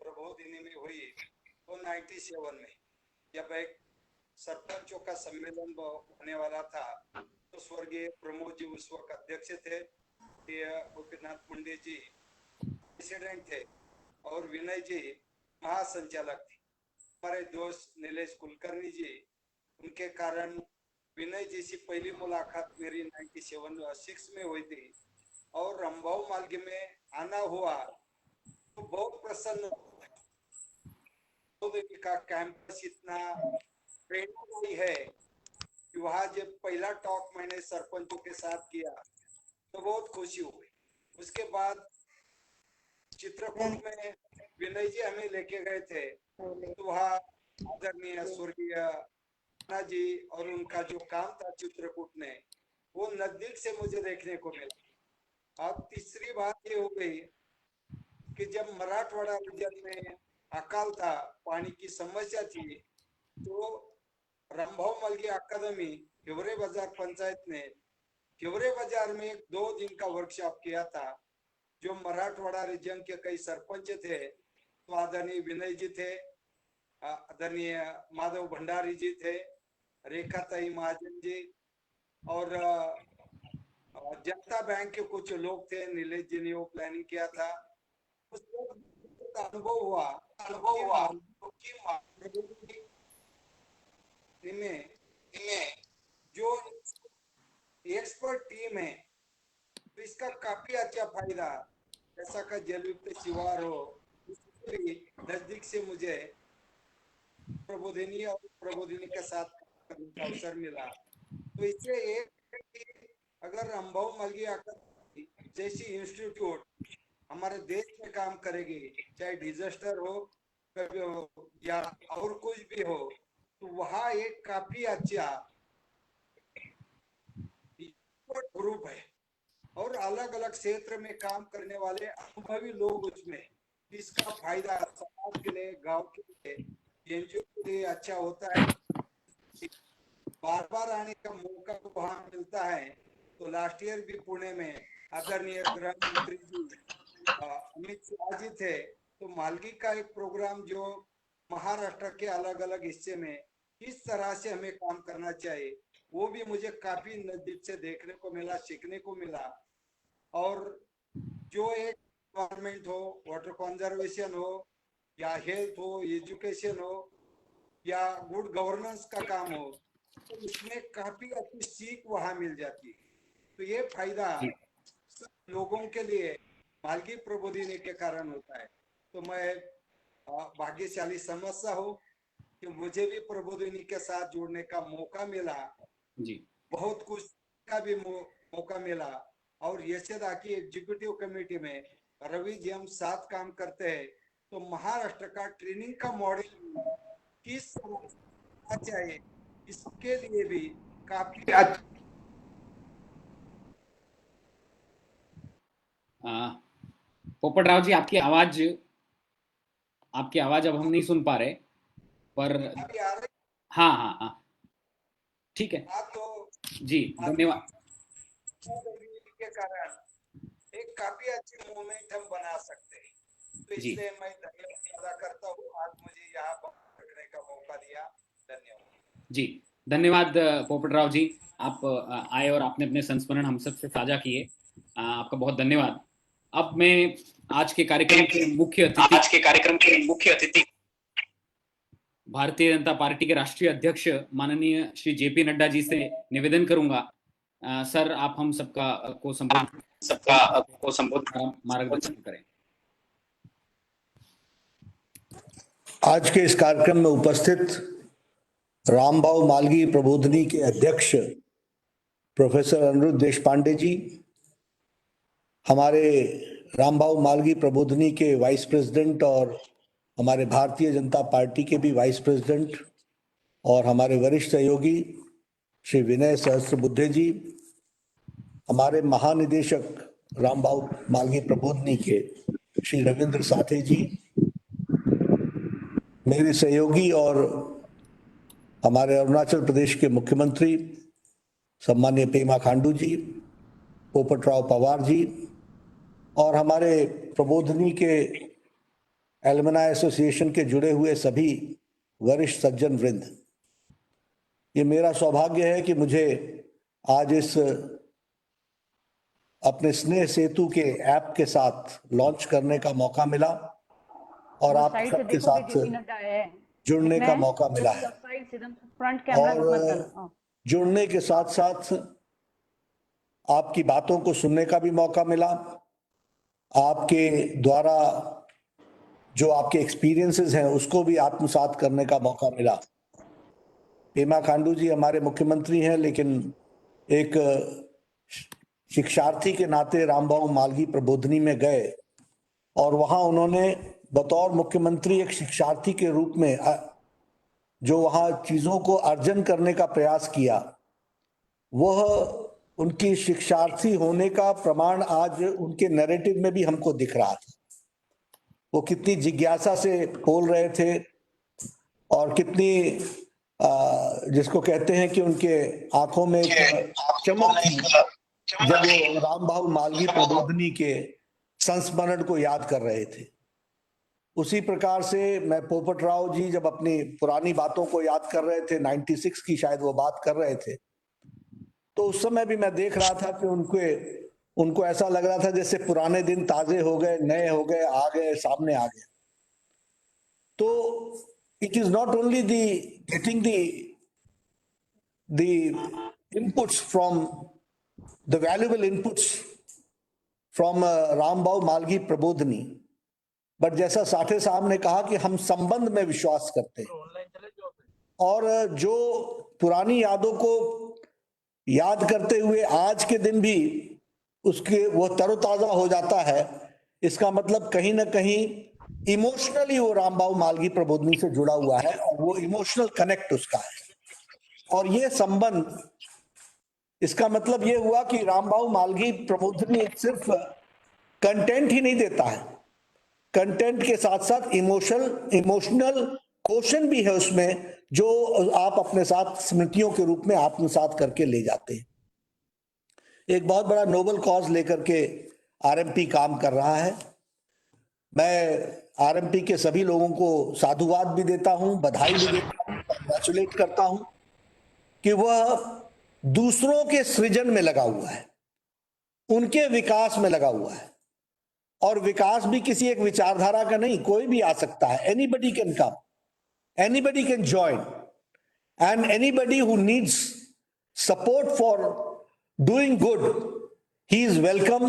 प्रबोधिनी में हुई तो 97 में, जब एक सरपंचों का सम्मेलन होने वाला था, तो स्वर्गीय प्रमोद जी उस वक्त अध्यक्ष थे, गोपीनाथ मुंडे जी प्रेसिडेंट थे और विनय जी महासंचालक थे। हमारे दोस्त नीलेश कुलकर्णी जी, उनके कारण विनय जी से पहली मुलाकात मेरी 96 में हुई थी और रामभाऊ मालगी में आना हुआ तो बहुत प्रसन्न का कैंपस इतना प्रेरणादायी है कि वहां जब पहला टॉक मैंने सरपंचों के साथ किया तो बहुत खुशी हुई। उसके बाद चित्रकूट में विनय जी हमें लेके गए थे, तो वहाँ आदरणीय स्वर्गीय जी और उनका जो काम था चित्रकूट में, वो नजदीक से मुझे देखने को मिला। अब तीसरी बात ये हो गई कि जब मराठवाड़ा रीजन में अकाल था, पानी की समस्या थी, तो रामभाऊ मालगी अकादमी हिवरे बाजार पंचायत ने हिवरे बाजार में एक 2 दिन का वर्कशॉप किया था। जो मराठवाड़ा रीजन के कई सरपंच थे, तो आदरणीय विनय जी थे, आदरणीय माधव भंडारी जी थे, रेखाताई महाजन जी और जनता बैंक के कुछ लोग थे, नीलेश जी ने वो प्लानिंग किया था। उस वक्त अनुभव हुआ में जो एक्सपर्ट टीम है, तो इसका काफी अच्छा फायदा, जैसा का जलयुक्त शिवार हो, इससे भी नजदीक से मुझे प्रबोधिनी और प्रबोधिनी के साथ करने का अवसर मिला। तो इससे एक अगर रामभाऊ मालगी अकादमी जैसी इंस्टीट्यूट हमारे देश में काम करेगी, चाहे डिजास्टर हो कभी हो या और कुछ भी हो, तो वहाँ एक काफी अच्छा ग्रुप है और अलग अलग क्षेत्र में काम करने वाले अनुभवी लोग उसमें, इसका फायदा समाज के लिए, गांव के लिए, एनजीओ के लिए अच्छा होता है। बार बार आने का मौका तो वहाँ मिलता है। तो लास्ट ईयर भी पुणे में आदरणीय गृह मंत्री जी अमित शाह जी थे, तो मालगी का एक प्रोग्राम जो महाराष्ट्र के अलग अलग हिस्से में किस तरह से हमें काम करना चाहिए, वो भी मुझे काफी नजदीक से देखने को मिला, सीखने को मिला। और जो एक गवर्नमेंट हो, वाटर कंजर्वेशन हो या हेल्थ हो, एजुकेशन हो या गुड गवर्नेंस का काम हो, तो उसमें काफी अच्छी सीख वहां मिल जाती है। तो ये फायदा लोगों के लिए मालगी प्रबोधिनी के कारण होता है। तो मैं भाग्यशाली समझता हूँ कि मुझे भी प्रबोधिनी के साथ जुड़ने का मौका मिला जी। बहुत कुछ का भी मौका मिला। और यशदा की एग्जीक्यूटिव कमेटी में रवि जी हम साथ काम करते हैं, तो महाराष्ट्र का ट्रेनिंग का मॉडल किस तरह चाहिए, इसके लिए भी काफी पोपटराव जी, आपकी आवाज अब हम नहीं सुन पा रहे, पर हाँ हाँ हाँ ठीक है। तो जी धन्यवाद। के कारण एक काफी अच्छी मूवमेंट हम बना सकते हैं। तो इसलिए मैं धन्यवाद अदा करता हूँ, आज मुझे यहाँ पर रखने का मौका दिया। धन्यवाद जी। धन्यवाद पोपटराव जी, आप आए और आपने अपने संस्मरण हम सबसे साझा किए। आपका बहुत धन्यवाद। अब मैं आज के कार्यक्रम के मुख्य अतिथि भारतीय जनता पार्टी के राष्ट्रीय अध्यक्ष माननीय श्री जेपी नड्डा जी से निवेदन करूंगा, सर आप हम सबका को संबोधित मार्गदर्शन करें। आज के इस कार्यक्रम में उपस्थित रामभाऊ मालगी प्रबोधिनी के अध्यक्ष प्रोफेसर अनिरुद्ध देशपांडे जी, हमारे रामभाऊ मालगी प्रबोधिनी के वाइस प्रेसिडेंट और हमारे भारतीय जनता पार्टी के भी वाइस प्रेसिडेंट और हमारे वरिष्ठ सहयोगी श्री विनय सहस्त्रबुद्धे जी, हमारे महानिदेशक रामभाऊ मालगी प्रबोधिनी के श्री रविंद्र साथे जी, मेरे सहयोगी और हमारे अरुणाचल प्रदेश के मुख्यमंत्री सम्माननीय पेमा खांडू जी, पोपटराव पवार जी और हमारे प्रबोधिनी के एलमनाई एसोसिएशन के जुड़े हुए सभी वरिष्ठ सज्जन वृंद, ये मेरा सौभाग्य है कि मुझे आज इस अपने स्नेह सेतु के ऐप के साथ लॉन्च करने का मौका मिला और आप सबके साथ जुड़ने का मौका मिला है। और जुड़ने के साथ साथ आपकी बातों को सुनने का भी मौका मिला, आपके द्वारा जो आपके एक्सपीरियंसेस हैं उसको भी आत्मसात करने का मौका मिला। पेमा खांडू जी हमारे मुख्यमंत्री हैं, लेकिन एक शिक्षार्थी के नाते रामभाऊ मालगी प्रबोधिनी में गए और वहां उन्होंने बतौर मुख्यमंत्री एक शिक्षार्थी के रूप में जो वहां चीजों को अर्जन करने का प्रयास किया, वह उनकी शिक्षार्थी होने का प्रमाण आज उनके नैरेटिव में भी हमको दिख रहा था। वो कितनी जिज्ञासा से बोल रहे थे और कितनी जिसको कहते हैं कि उनके आंखों में एक चमक थी जब वो रामभाऊ मालवीय प्रबोधिनी के संस्मरण को याद कर रहे थे। उसी प्रकार से मैं पोपट राव जी जब अपनी पुरानी बातों को याद कर रहे थे, 96 की शायद वो बात कर रहे थे, तो उस समय भी मैं देख रहा था कि उनको ऐसा लग रहा था जैसे पुराने दिन ताजे हो गए, नए हो गए, आ गए, सामने आ गए। तो it is not only getting the inputs from the valuable inputs from Rambhau Malviya Prabodhini, but जैसा साठे साहब ने कहा कि हम संबंध में विश्वास करते हैं और जो पुरानी यादों को याद करते हुए आज के दिन भी उसके वो तरोताजा हो जाता है, इसका मतलब कहीं ना कहीं इमोशनली वो रामभाऊ मालवीय प्रबोधिनी से जुड़ा हुआ है और वो इमोशनल कनेक्ट उसका है। और ये संबंध, इसका मतलब ये हुआ कि रामभाऊ मालवीय प्रबोधिनी सिर्फ कंटेंट ही नहीं देता है, कंटेंट के साथ साथ इमोशनल क्वेश्चन भी है उसमें, जो आप अपने साथ स्मृतियों के रूप में आत्मसात करके ले जाते हैं। एक बहुत बड़ा नोबल कॉज लेकर के आरएमपी काम कर रहा है। मैं आरएमपी के सभी लोगों को साधुवाद भी देता हूं, बधाई भी देता हूं, कंग्रेचुलेट करता हूं कि वह दूसरों के सृजन में लगा हुआ है, उनके विकास में लगा हुआ है। और विकास भी किसी एक विचारधारा का नहीं, कोई भी आ सकता है। Anybody can come, anybody can join, and anybody who needs support for doing good, he is welcome.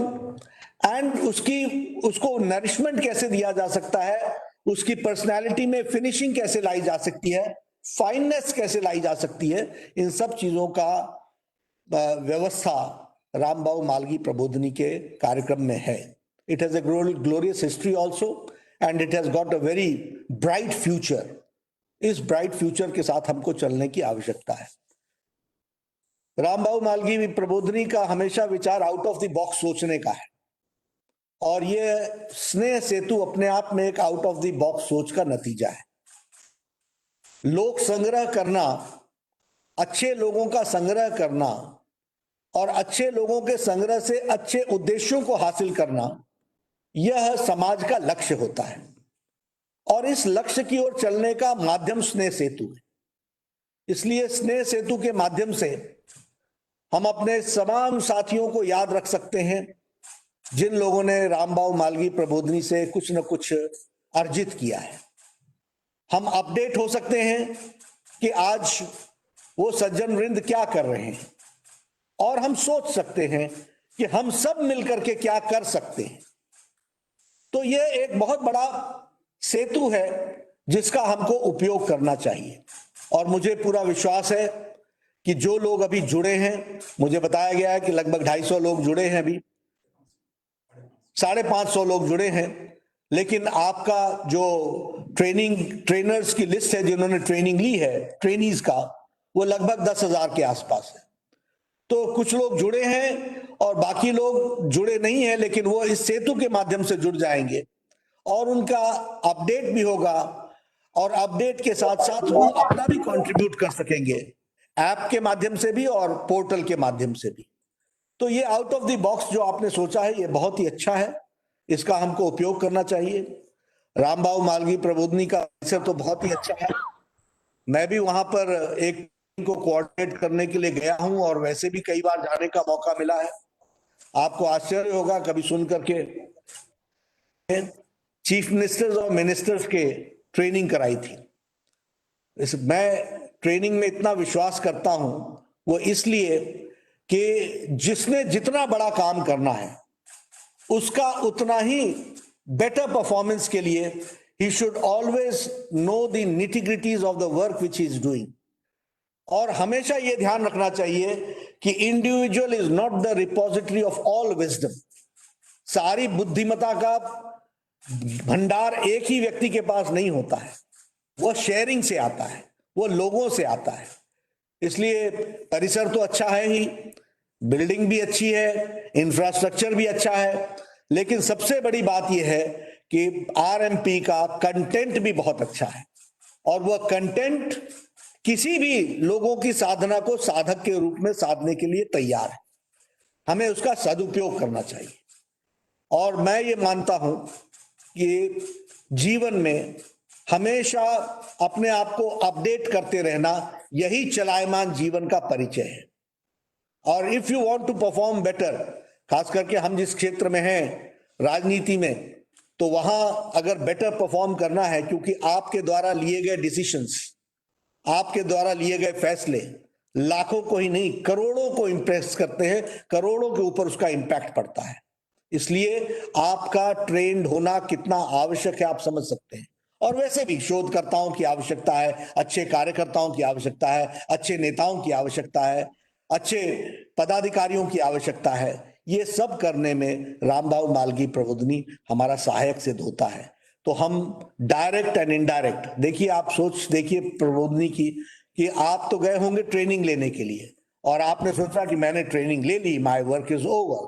And उसको नरिशमेंट कैसे दिया जा सकता है, उसकी पर्सनालिटी में फिनिशिंग कैसे लाई जा सकती है, फाइननेस कैसे लाई जा सकती है, इन सब चीजों का व्यवस्था रामभाऊ मालवीय प्रबोधिनी के कार्यक्रम में है। It has a glorious history also and it has got a very bright future. इस ब्राइट फ्यूचर के साथ हमको चलने की आवश्यकता है। रामभाऊ मालवीय प्रबोधिनी का हमेशा विचार आउट ऑफ द बॉक्स सोचने का है, और ये स्नेह सेतु अपने आप में एक आउट ऑफ द बॉक्स सोच का नतीजा है। लोक संग्रह करना, अच्छे लोगों का संग्रह करना और अच्छे लोगों के संग्रह से अच्छे उद्देश्यों को हासिल करना, यह समाज का लक्ष्य होता है और इस लक्ष्य की ओर चलने का माध्यम स्नेह सेतु है। इसलिए स्नेह सेतु के माध्यम से हम अपने तमाम साथियों को याद रख सकते हैं जिन लोगों ने रामभाऊ मालवीय प्रबोधिनी से कुछ न कुछ अर्जित किया है। हम अपडेट हो सकते हैं कि आज वो सज्जन वृंद क्या कर रहे हैं, और हम सोच सकते हैं कि हम सब मिलकर के क्या कर सकते हैं। तो ये एक बहुत बड़ा सेतु है जिसका हमको उपयोग करना चाहिए। और मुझे पूरा विश्वास है कि जो लोग अभी जुड़े हैं, मुझे बताया गया है कि लगभग 250 लोग जुड़े हैं, अभी 550 लोग जुड़े हैं, लेकिन आपका जो ट्रेनर्स की लिस्ट है जिन्होंने ट्रेनिंग ली है, ट्रेनीज का, वो लगभग 10,000 के आसपास है। तो कुछ लोग जुड़े हैं और बाकी लोग जुड़े नहीं हैं, लेकिन वो इस सेतु के माध्यम से जुड़ जाएंगे और उनका अपडेट भी होगा, और अपडेट के साथ साथ वो अपना भी कंट्रीब्यूट कर सकेंगे, ऐप के माध्यम से भी और पोर्टल के माध्यम से भी। तो ये आउट ऑफ द बॉक्स जो आपने सोचा है, ये बहुत ही अच्छा है, इसका हमको उपयोग करना चाहिए। रामभाऊ मालवीय प्रबोधिनी का अवसर तो बहुत ही अच्छा है। मैं भी वहां पर एक को कोऑर्डिनेट करने के लिए गया हूं और वैसे भी कई बार जाने का मौका मिला है। आपको आश्चर्य होगा कभी सुन करके, चीफ मिनिस्टर्स और मिनिस्टर्स के ट्रेनिंग कराई थी। मैं ट्रेनिंग में इतना विश्वास करता हूं वो इसलिए कि जिसने जितना बड़ा काम करना है उसका उतना ही बेटर परफॉर्मेंस के लिए he should always know the nitty-gritties of the work which he is doing। और हमेशा ये ध्यान रखना चाहिए कि individual is not the repository of all wisdom. सारी बुद्धिमता का भंडार एक ही व्यक्ति के पास नहीं होता है, वह शेयरिंग से आता है, वो लोगों से आता है। इसलिए परिसर तो अच्छा है ही, बिल्डिंग भी अच्छी है, इंफ्रास्ट्रक्चर भी अच्छा है, लेकिन सबसे बड़ी बात यह है कि आरएमपी का कंटेंट भी बहुत अच्छा है और वह कंटेंट किसी भी लोगों की साधना को साधक के रूप में साधने के लिए तैयार है। हमें उसका सदुपयोग करना चाहिए और मैं ये मानता हूं कि जीवन में हमेशा अपने आप को अपडेट करते रहना यही चलायमान जीवन का परिचय है। और if you want to perform better, खास करके हम जिस क्षेत्र में हैं राजनीति में, तो वहां अगर बेटर परफॉर्म करना है, क्योंकि आपके द्वारा लिए गए डिसीजंस, आपके द्वारा लिए गए फैसले लाखों को ही नहीं करोड़ों को इंप्रेस करते हैं, करोड़ों के ऊपर उसका इंपैक्ट पड़ता है। इसलिए आपका ट्रेंड होना कितना आवश्यक है आप समझ सकते हैं। और वैसे भी शोधकर्ताओं की आवश्यकता है, अच्छे कार्यकर्ताओं की आवश्यकता है, अच्छे नेताओं की आवश्यकता है, अच्छे पदाधिकारियों की आवश्यकता है। ये सब करने में रामभाऊ मालगी प्रबोधिनी हमारा सहायक सिद्ध होता है। तो हम डायरेक्ट एंड इनडायरेक्ट, देखिए आप सोच देखिए प्रबोधिनी की कि आप तो गए होंगे ट्रेनिंग लेने के लिए और आपने सोचा कि मैंने ट्रेनिंग ले ली, my work is over,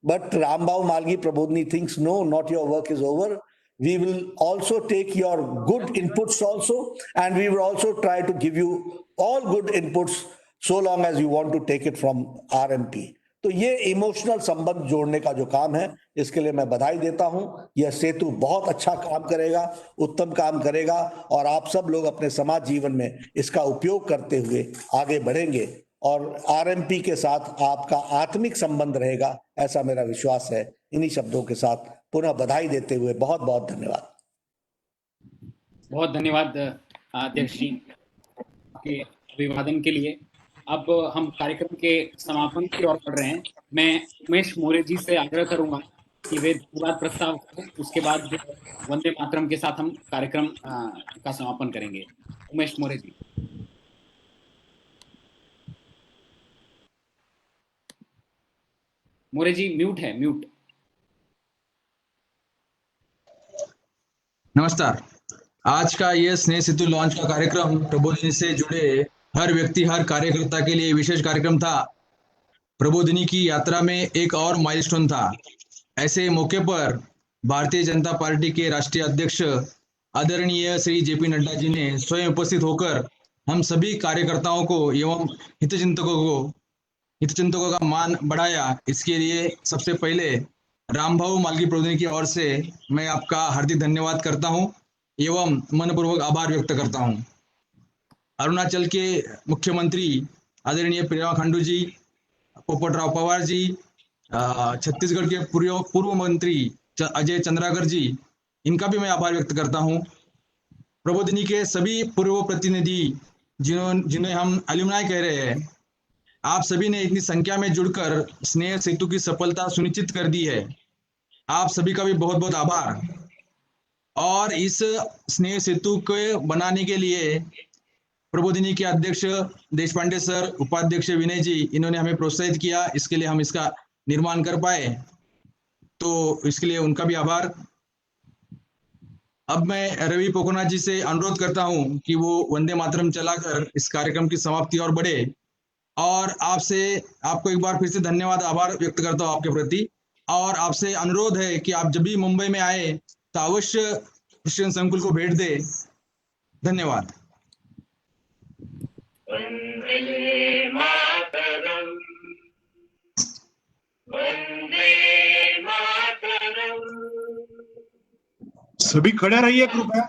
but Rambhau Mhalgi Prabodhini thinks no, not your work is over. We will also take your good inputs also, and we will also try to give you all good inputs so long as you want to take it from RMP. तो ये emotional संबंध जोड़ने का जो काम है, इसके लिए मैं बधाई देता हूं। यह सेतु बहुत अच्छा काम करेगा, उत्तम काम करेगा और आप सब लोग अपने समाज जीवन में इसका उपयोग करते हुए आगे बढ़ेंगे और आरएमपी के साथ आपका आत्मिक संबंध रहेगा, ऐसा मेरा विश्वास है। इन्हीं शब्दों के साथ पुनः बधाई देते हुए बहुत बहुत धन्यवाद। बहुत धन्यवाद अध्यक्ष जी के अभिवादन के लिए। अब हम कार्यक्रम के समापन की ओर बढ़ रहे हैं। मैं उमेश मोरे जी से आग्रह करूंगा कि वे धन्यवाद प्रस्ताव करें, उसके बाद वंदे मातरम के साथ हम कार्यक्रम का समापन करेंगे। उमेश मोरे जी। मोरे जी म्यूट है, म्यूट। नमस्कार। आज का ये स्नेह सेतु लॉन्च का कार्यक्रम प्रबोधिनी से जुड़े हर व्यक्ति, हर कार्यकर्ता के लिए विशेष कार्यक्रम था। प्रबोधिनी की यात्रा में एक और माइलस्टोन था। ऐसे मौके पर भारतीय जनता पार्टी के राष्ट्रीय अध्यक्ष आदरणीय श्री जेपी नड्डा जी ने स्वयं उपस्थित होकर हम सभी कार्यकर्ताओं को एवं हितचिंतकों का मान बढ़ाया। इसके लिए सबसे पहले रामभाऊ मालगी प्रबोधिनी की ओर से मैं आपका हार्दिक धन्यवाद करता हूं एवं मनपूर्वक आभार व्यक्त करता हूं। अरुणाचल के मुख्यमंत्री आदरणीय पेमा खांडू जी, पोपटराव पवार जी, छत्तीसगढ़ के पूर्व मंत्री अजय चंद्राकर जी, इनका भी मैं आभार व्यक्त करता हूं। प्रबोधिनी के सभी पूर्व प्रतिनिधि जिन्हें हम अलुमनाई कह रहे हैं, आप सभी ने इतनी संख्या में जुड़कर स्नेह सेतु की सफलता सुनिश्चित कर दी है। आप सभी का भी बहुत बहुत आभार। और इस स्नेह सेतु को बनाने के लिए प्रबोधिनी के अध्यक्ष देशपांडे सर, उपाध्यक्ष विनय जी, इन्होंने हमें प्रोत्साहित किया, इसके लिए हम इसका निर्माण कर पाए, तो इसके लिए उनका भी आभार। अब मैं रवि पोखना जी से अनुरोध करता हूं कि वो वंदे मातरम चलाकर इस कार्यक्रम की समाप्ति और बढ़े। और आपको एक बार फिर से धन्यवाद, आभार व्यक्त करता हूं आपके प्रति। और आपसे अनुरोध है कि आप जब भी मुंबई में आए तो अवश्य क्रिश्चियन संकुल को भेंट दे। धन्यवाद। वंदे मातरम, वंदे मातरम। सभी खड़े रहिए कृपया।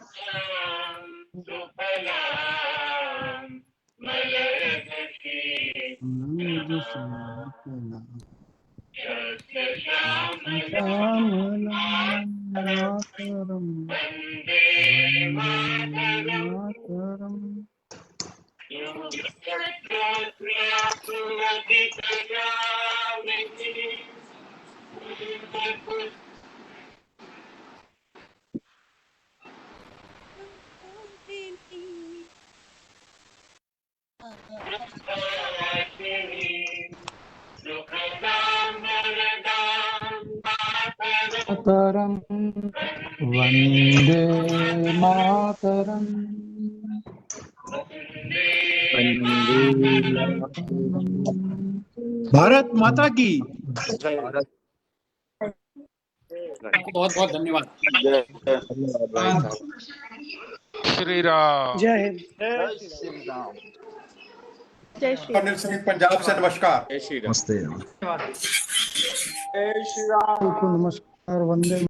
मातरम, वंदे मातरम। भारत माता की आपको बहुत बहुत धन्यवाद। श्री राम। जय हिंद। जय श्री राम। अनिल सिंह पंजाब से नमस्कार। जय श्री राम। नमस्ते। नमस्कार, वंदे